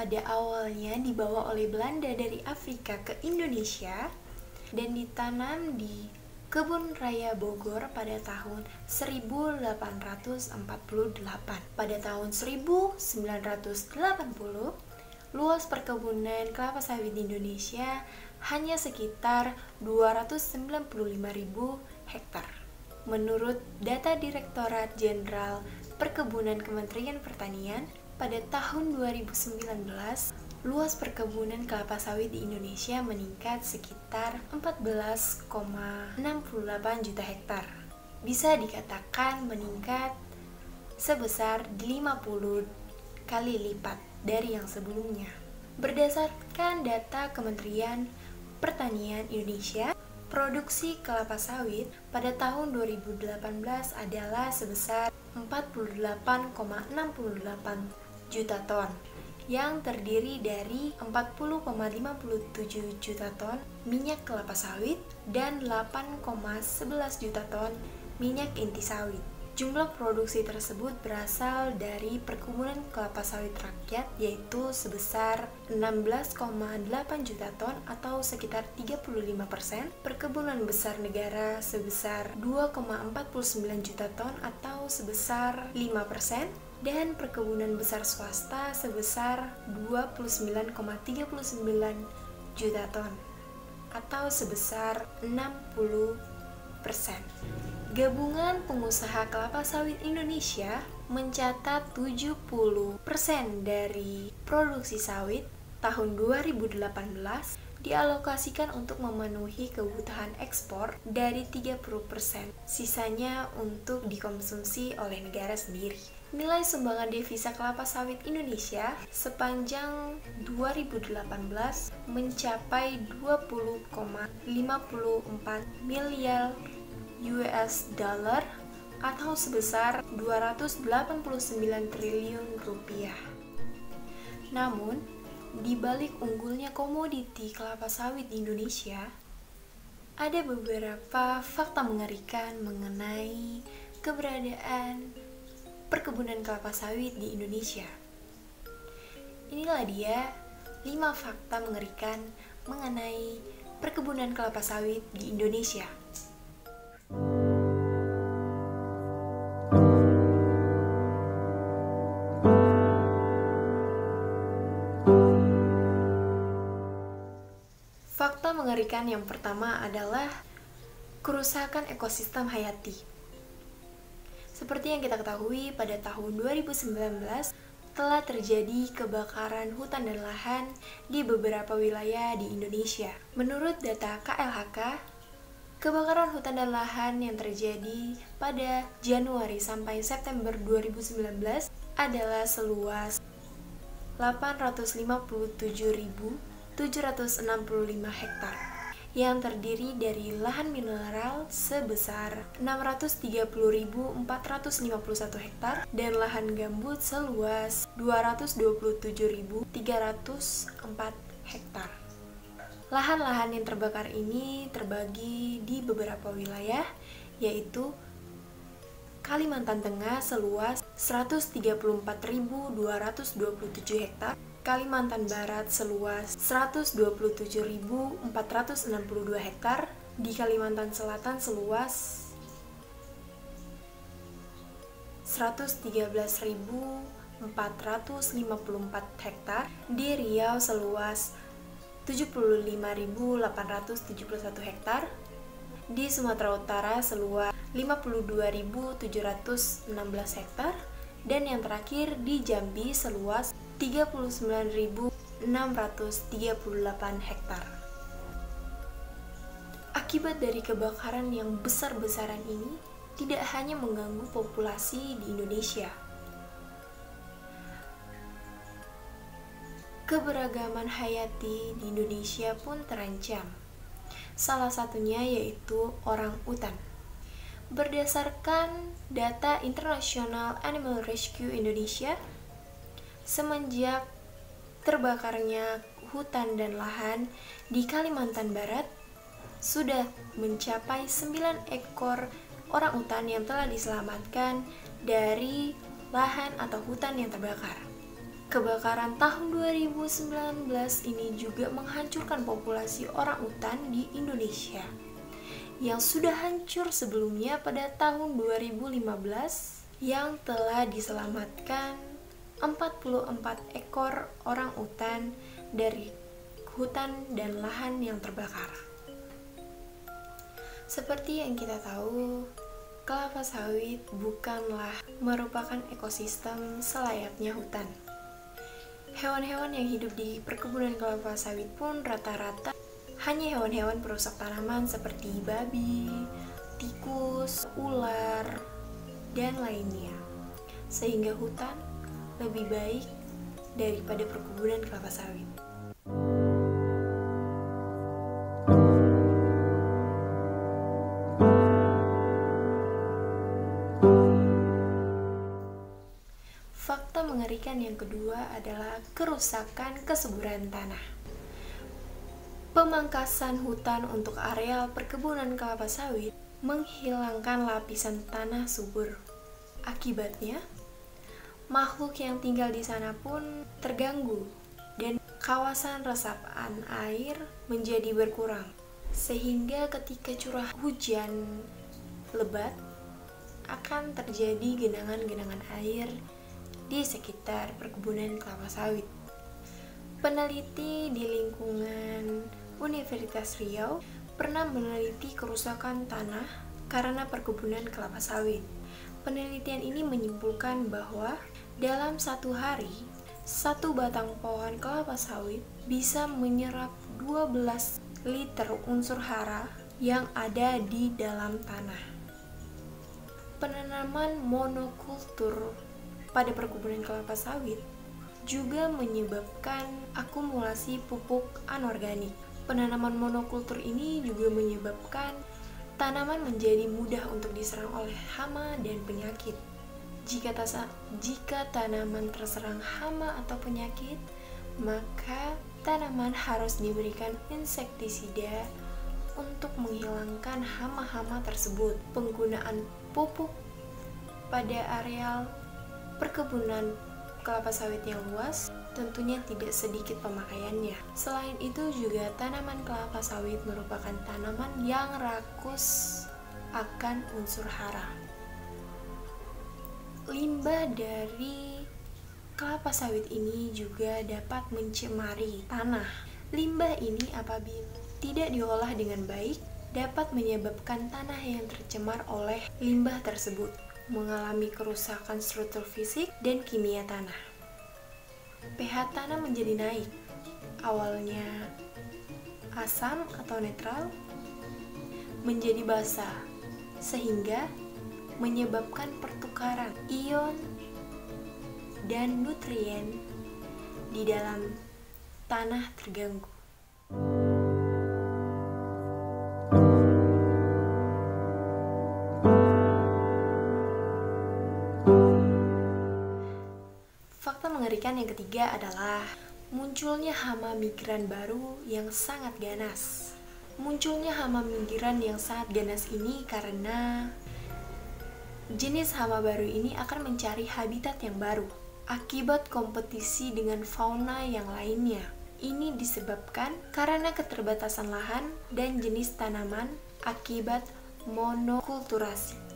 pada awalnya dibawa oleh Belanda dari Afrika ke Indonesia dan ditanam di Kebun Raya Bogor pada tahun 1848. Pada tahun 1980, luas perkebunan kelapa sawit di Indonesia hanya sekitar 295.000 hektar. Menurut data Direktorat Jenderal Perkebunan Kementerian Pertanian, pada tahun 2019, luas perkebunan kelapa sawit di Indonesia meningkat sekitar 14,68 juta hektar. Bisa dikatakan meningkat sebesar 50 kali lipat dari yang sebelumnya. Berdasarkan data Kementerian Pertanian Indonesia, produksi kelapa sawit pada tahun 2018 adalah sebesar 48,68 juta ton, yang terdiri dari 40,57 juta ton minyak kelapa sawit dan 8,11 juta ton minyak inti sawit. Jumlah produksi tersebut berasal dari perkebunan kelapa sawit rakyat, yaitu sebesar 16,8 juta ton atau sekitar 35%, perkebunan besar negara sebesar 2,49 juta ton atau sebesar 5%, dan perkebunan besar swasta sebesar 29,39 juta ton atau sebesar 60%. Gabungan Pengusaha Kelapa Sawit Indonesia mencatat 70% dari produksi sawit tahun 2018 dialokasikan untuk memenuhi kebutuhan ekspor dari 30%, sisanya untuk dikonsumsi oleh negara sendiri. Nilai sumbangan devisa kelapa sawit Indonesia sepanjang 2018 mencapai 20,54 miliar US dollar atau sebesar 289 triliun rupiah. Namun, di balik unggulnya komoditi kelapa sawit di Indonesia, ada beberapa fakta mengerikan mengenai keberadaan perkebunan kelapa sawit di Indonesia. Inilah dia 5 fakta mengerikan mengenai perkebunan kelapa sawit di Indonesia. Fakta mengerikan yang pertama adalah kerusakan ekosistem hayati. Seperti yang kita ketahui, pada tahun 2019 telah terjadi kebakaran hutan dan lahan di beberapa wilayah di Indonesia. Menurut data KLHK, kebakaran hutan dan lahan yang terjadi pada Januari sampai September 2019 adalah seluas 857.765 hektar, yang terdiri dari lahan mineral sebesar 630.451 hektar dan lahan gambut seluas 227.304 hektar. Lahan-lahan yang terbakar ini terbagi di beberapa wilayah, yaitu Kalimantan Tengah seluas 134.227 hektar, Kalimantan Barat seluas 127.462 hektar, di Kalimantan Selatan seluas 113.454 hektar, di Riau seluas 75.871 hektar, di Sumatera Utara seluas 52.716 hektar, dan yang terakhir di Jambi seluas 39.638 hektar. Akibat dari kebakaran yang besar-besaran ini tidak hanya mengganggu populasi di Indonesia. Keberagaman hayati di Indonesia pun terancam. Salah satunya yaitu orang utan. Berdasarkan data International Animal Rescue Indonesia, semenjak terbakarnya hutan dan lahan di Kalimantan Barat, sudah mencapai 9 ekor orang utan yang telah diselamatkan dari lahan atau hutan yang terbakar. Kebakaran tahun 2019 ini juga menghancurkan populasi orangutan di Indonesia yang sudah hancur sebelumnya pada tahun 2015 yang telah diselamatkan 44 ekor orangutan dari hutan dan lahan yang terbakar. Seperti yang kita tahu, kelapa sawit bukanlah merupakan ekosistem selayaknya hutan. Hewan-hewan yang hidup di perkebunan kelapa sawit pun rata-rata hanya hewan-hewan perusak tanaman seperti babi, tikus, ular, dan lainnya. Sehingga hutan lebih baik daripada perkebunan kelapa sawit. Fakta mengerikan yang kedua adalah kerusakan kesuburan tanah. Pemangkasan hutan untuk areal perkebunan kelapa sawit menghilangkan lapisan tanah subur. Akibatnya, makhluk yang tinggal di sana pun terganggu dan kawasan resapan air menjadi berkurang. Sehingga ketika curah hujan lebat akan terjadi genangan-genangan air di sekitar perkebunan kelapa sawit. Peneliti di lingkungan Universitas Riau pernah meneliti kerusakan tanah karena perkebunan kelapa sawit. Penelitian ini menyimpulkan bahwa dalam satu hari, satu batang pohon kelapa sawit bisa menyerap 12 liter unsur hara yang ada di dalam tanah. Penanaman monokultur pada perkebunan kelapa sawit juga menyebabkan akumulasi pupuk anorganik. Penanaman monokultur ini juga menyebabkan tanaman menjadi mudah untuk diserang oleh hama dan penyakit. Jika tanaman terserang hama atau penyakit, maka tanaman harus diberikan insektisida untuk menghilangkan hama-hama tersebut. Penggunaan pupuk pada areal perkebunan kelapa sawit yang luas tentunya tidak sedikit pemakaiannya. Selain itu juga tanaman kelapa sawit merupakan tanaman yang rakus akan unsur hara. Limbah dari kelapa sawit ini juga dapat mencemari tanah. Limbah ini apabila tidak diolah dengan baik dapat menyebabkan tanah yang tercemar oleh limbah tersebut mengalami kerusakan struktur fisik dan kimia tanah. pH tanah menjadi naik. Awalnya asam atau netral menjadi basah, sehingga menyebabkan pertukaran ion dan nutrien di dalam tanah terganggu. Fakta mengerikan yang ketiga adalah munculnya hama migran baru yang sangat ganas. Munculnya hama migran yang sangat ganas ini karena jenis hama baru ini akan mencari habitat yang baru akibat kompetisi dengan fauna yang lainnya. Ini disebabkan karena keterbatasan lahan dan jenis tanaman akibat monokulturasi.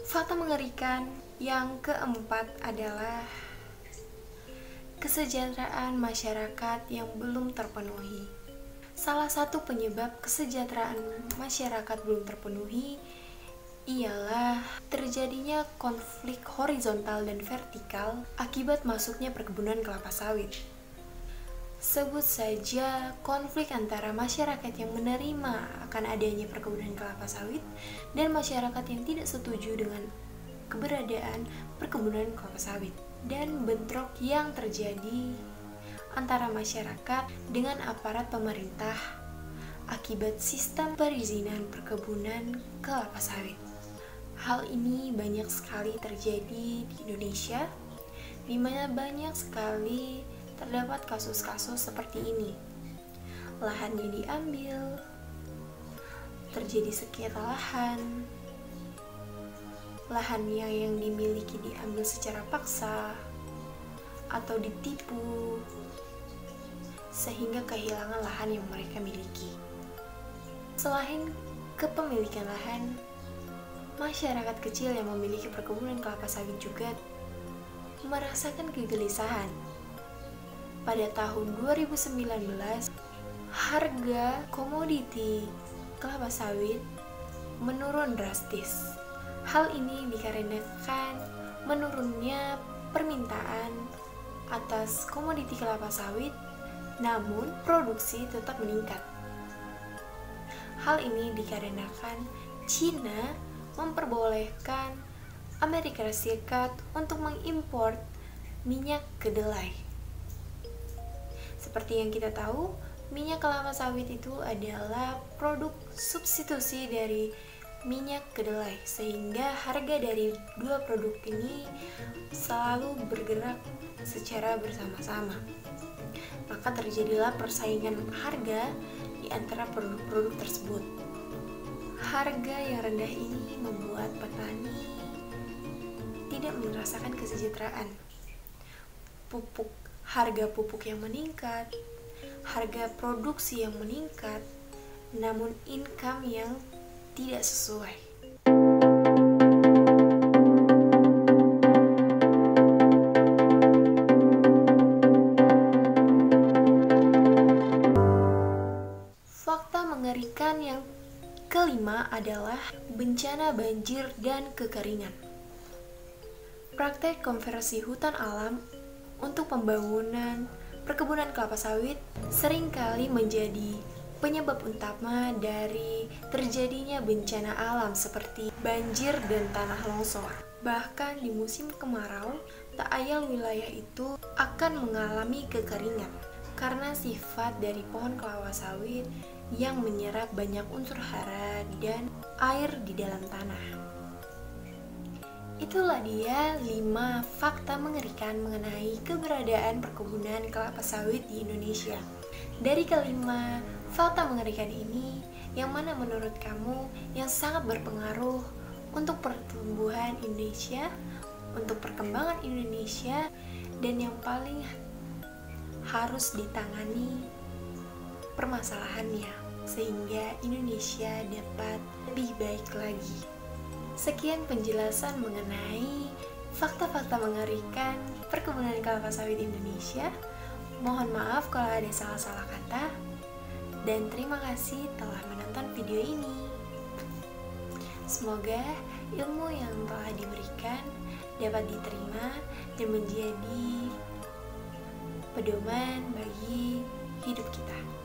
Fakta mengerikan yang keempat adalah kesejahteraan masyarakat yang belum terpenuhi. Salah satu penyebab kesejahteraan masyarakat belum terpenuhi ialah terjadinya konflik horizontal dan vertikal akibat masuknya perkebunan kelapa sawit. Sebut saja konflik antara masyarakat yang menerima akan adanya perkebunan kelapa sawit dan masyarakat yang tidak setuju dengan keberadaan perkebunan kelapa sawit, dan bentrok yang terjadi antara masyarakat dengan aparat pemerintah akibat sistem perizinan perkebunan kelapa sawit. Hal ini banyak sekali terjadi di Indonesia, di mana banyak sekali terdapat kasus-kasus seperti ini. lahannya diambil, terjadi sengketa lahannya yang dimiliki diambil secara paksa atau ditipu, sehingga kehilangan lahan yang mereka miliki. Selain kepemilikan lahan, masyarakat kecil yang memiliki perkebunan kelapa sawit juga merasakan kegelisahan. Pada tahun 2019, harga komoditi kelapa sawit menurun drastis. Hal ini dikarenakan menurunnya permintaan atas komoditi kelapa sawit, namun produksi tetap meningkat. Hal ini dikarenakan Cina memperbolehkan Amerika Serikat untuk mengimpor minyak kedelai. Seperti yang kita tahu, minyak kelapa sawit itu adalah produk substitusi dari minyak kedelai, sehingga harga dari dua produk ini selalu bergerak secara bersama-sama. Maka terjadilah persaingan harga di antara produk-produk tersebut. Harga yang rendah ini membuat petani tidak merasakan kesejahteraan. Harga pupuk yang meningkat, harga produksi yang meningkat, namun income yang tidak sesuai. Fakta mengerikan yang kelima adalah bencana banjir dan kekeringan. Praktek konversi hutan alam untuk pembangunan perkebunan kelapa sawit seringkali menjadi penyebab utama dari terjadinya bencana alam seperti banjir dan tanah longsor. Bahkan di musim kemarau, tak ayal wilayah itu akan mengalami kekeringan karena sifat dari pohon kelapa sawit yang menyerap banyak unsur hara dan air di dalam tanah. Itulah dia 5 fakta mengerikan mengenai keberadaan perkebunan kelapa sawit di Indonesia. Dari kelima fakta mengerikan ini, yang mana menurut kamu yang sangat berpengaruh untuk pertumbuhan Indonesia, untuk perkembangan Indonesia, dan yang paling harus ditangani permasalahannya sehingga Indonesia dapat lebih baik lagi. Sekian penjelasan mengenai fakta-fakta mengerikan perkebunan kelapa sawit Indonesia. Mohon maaf kalau ada salah-salah kata, dan terima kasih telah menonton video ini. Semoga ilmu yang telah diberikan dapat diterima dan menjadi pedoman bagi hidup kita.